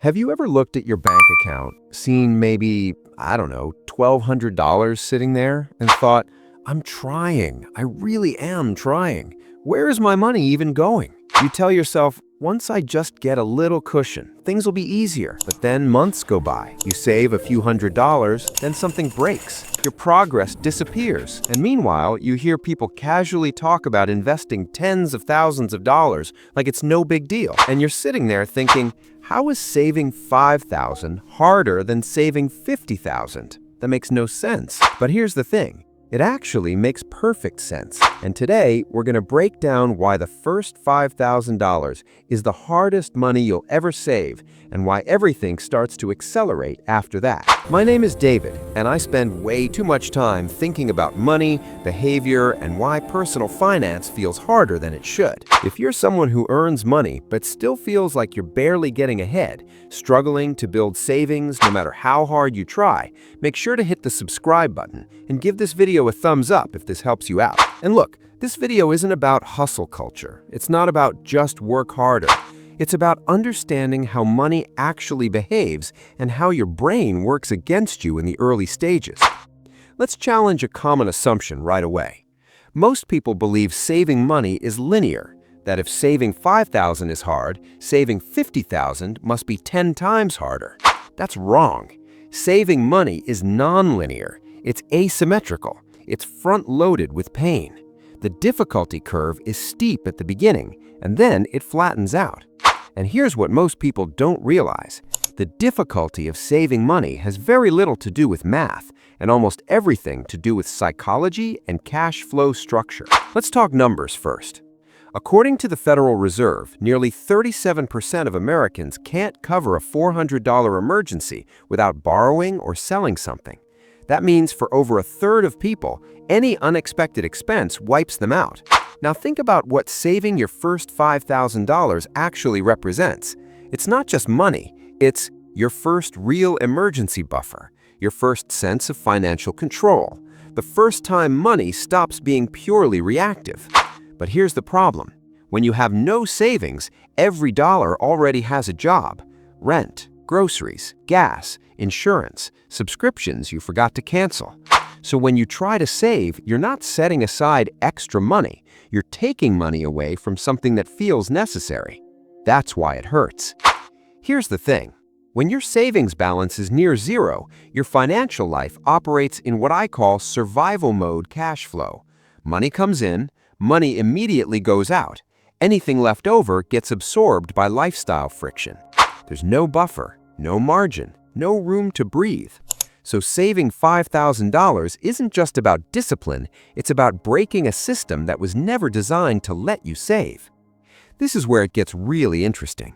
Have you ever looked at your bank account, seen maybe, I don't know, $1,200 sitting there and thought, I'm trying, I really am trying. Where is my money even going? You tell yourself, once I just get a little cushion, things will be easier. But then months go by. You save a few $100s, then something breaks. Your progress disappears. And meanwhile, you hear people casually talk about investing tens of thousands of dollars like it's no big deal. And you're sitting there thinking, how is saving $5,000 harder than saving $50,000? That makes no sense. But here's the thing. It actually makes perfect sense. And today, we're going to break down why the first $5,000 is the hardest money you'll ever save and why everything starts to accelerate after that. My name is David, and I spend way too much time thinking about money, behavior, and why personal finance feels harder than it should. If you're someone who earns money but still feels like you're barely getting ahead, struggling to build savings no matter how hard you try, make sure to hit the subscribe button and give this video a thumbs up if this helps you out. And look, this video isn't about hustle culture. It's not about just work harder. It's about understanding how money actually behaves and how your brain works against you in the early stages. Let's challenge a common assumption right away. Most people believe saving money is linear, that if saving $5,000 is hard, saving $50,000 must be 10 times harder. That's wrong. Saving money is non-linear. It's asymmetrical. It's front-loaded with pain. The difficulty curve is steep at the beginning, and then it flattens out. And here's what most people don't realize. The difficulty of saving money has very little to do with math and almost everything to do with psychology and cash flow structure. Let's talk numbers first. According to the Federal Reserve, nearly 37% of Americans can't cover a $400 emergency without borrowing or selling something. That means for over a third of people, any unexpected expense wipes them out. Now think about what saving your first $5,000 actually represents. It's not just money, it's your first real emergency buffer, your first sense of financial control, the first time money stops being purely reactive. But here's the problem. When you have no savings, every dollar already has a job. Rent, groceries, gas, insurance, subscriptions you forgot to cancel. So when you try to save, you're not setting aside extra money. You're taking money away from something that feels necessary. That's why it hurts. Here's the thing. When your savings balance is near zero, your financial life operates in what I call survival mode cash flow. Money comes in, money immediately goes out. Anything left over gets absorbed by lifestyle friction. There's no buffer, no margin, no room to breathe. So saving $5,000 isn't just about discipline, it's about breaking a system that was never designed to let you save. This is where it gets really interesting.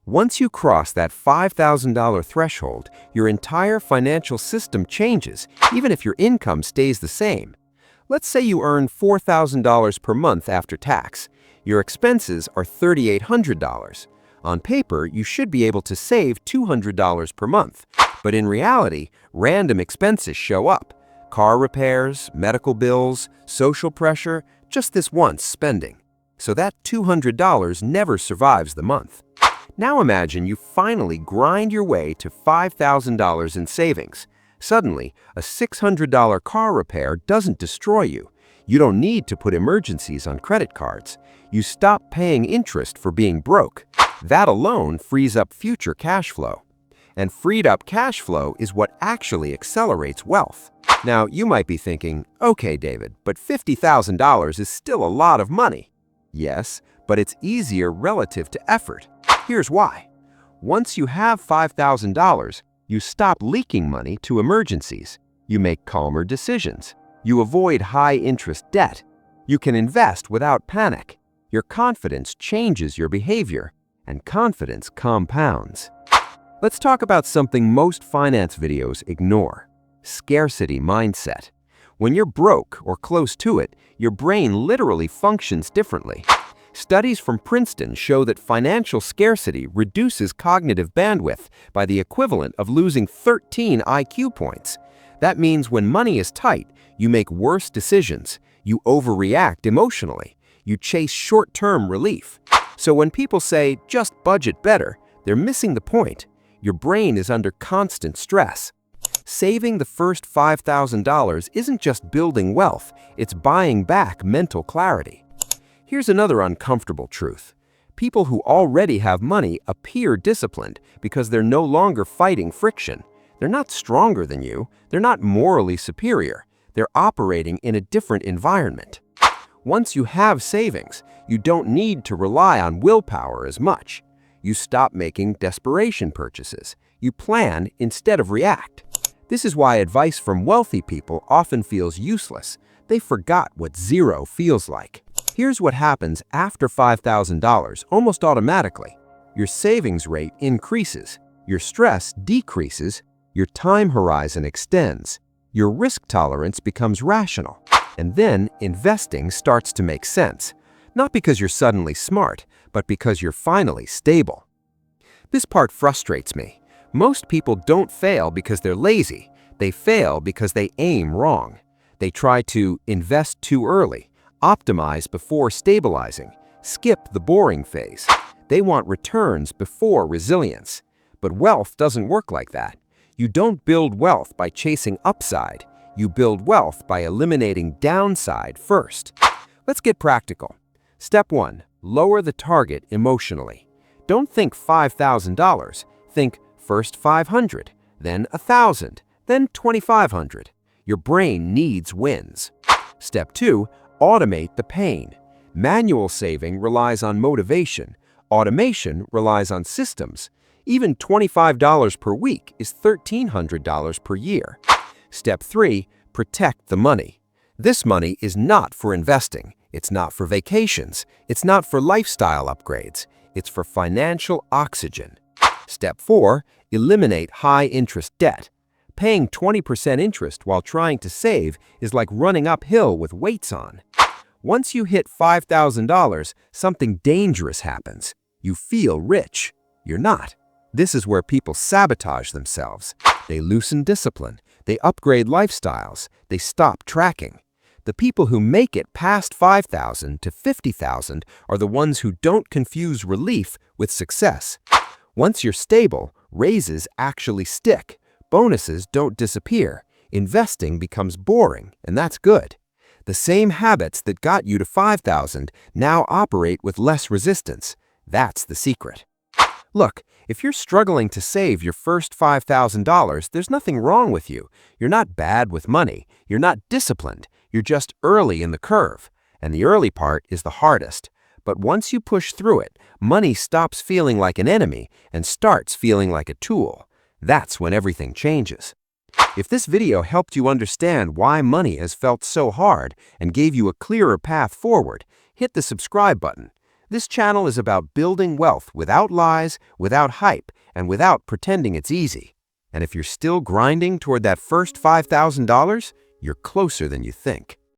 Once you cross that $5,000 threshold, your entire financial system changes, even if your income stays the same. Let's say you earn $4,000 per month after tax. Your expenses are $3,800. On paper, you should be able to save $200 per month. But in reality, random expenses show up. Car repairs, medical bills, social pressure, just this once spending. So that $200 never survives the month. Now imagine you finally grind your way to $5,000 in savings. Suddenly, a $600 car repair doesn't destroy you. You don't need to put emergencies on credit cards. You stop paying interest for being broke. That alone frees up future cash flow. And freed up cash flow is what actually accelerates wealth. Now, you might be thinking, okay, David, but $50,000 is still a lot of money. Yes, but it's easier relative to effort. Here's why. Once you have $5,000, you stop leaking money to emergencies. You make calmer decisions. You avoid high-interest debt. You can invest without panic. Your confidence changes your behavior, and confidence compounds. Let's talk about something most finance videos ignore: scarcity mindset. When you're broke or close to it, your brain literally functions differently. Studies from Princeton show that financial scarcity reduces cognitive bandwidth by the equivalent of losing 13 IQ points. That means when money is tight, you make worse decisions, you overreact emotionally, you chase short-term relief. So when people say, just budget better, they're missing the point. Your brain is under constant stress. Saving the first $5,000 isn't just building wealth, it's buying back mental clarity. Here's another uncomfortable truth. People who already have money appear disciplined because they're no longer fighting friction. They're not stronger than you. They're not morally superior. They're operating in a different environment. Once you have savings, you don't need to rely on willpower as much. You stop making desperation purchases. You plan instead of react. This is why advice from wealthy people often feels useless. They forgot what zero feels like. Here's what happens after $5,000 almost automatically. Your savings rate increases, your stress decreases, your time horizon extends, your risk tolerance becomes rational, and then investing starts to make sense. Not because you're suddenly smart, but because you're finally stable. This part frustrates me. Most people don't fail because they're lazy. They fail because they aim wrong. They try to invest too early, optimize before stabilizing, skip the boring phase. They want returns before resilience. But wealth doesn't work like that. You don't build wealth by chasing upside. You build wealth by eliminating downside first. Let's get practical. Step 1. Lower the target emotionally. Don't think $5,000. Think first 500, then 1,000, then 2,500. Your brain needs wins. Step 2. Automate the pain. Manual saving relies on motivation. Automation relies on systems. Even $25 per week is $1,300 per year. Step 3. Protect the money. This money is not for investing. It's not for vacations. It's not for lifestyle upgrades. It's for financial oxygen. Step 4. Eliminate high-interest debt. Paying 20% interest while trying to save is like running uphill with weights on. Once you hit $5,000, something dangerous happens. You feel rich. You're not. This is where people sabotage themselves. They loosen discipline. They upgrade lifestyles. They stop tracking. The people who make it past $5,000 to $50,000 are the ones who don't confuse relief with success. Once you're stable, raises actually stick. Bonuses don't disappear. Investing becomes boring, and that's good. The same habits that got you to $5,000 now operate with less resistance. That's the secret. Look, if you're struggling to save your first $5,000, there's nothing wrong with you. You're not bad with money. You're not disciplined. You're just early in the curve. And the early part is the hardest. But once you push through it, money stops feeling like an enemy and starts feeling like a tool. That's when everything changes. If this video helped you understand why money has felt so hard and gave you a clearer path forward, hit the subscribe button. This channel is about building wealth without lies, without hype, and without pretending it's easy. And if you're still grinding toward that first $5,000, you're closer than you think.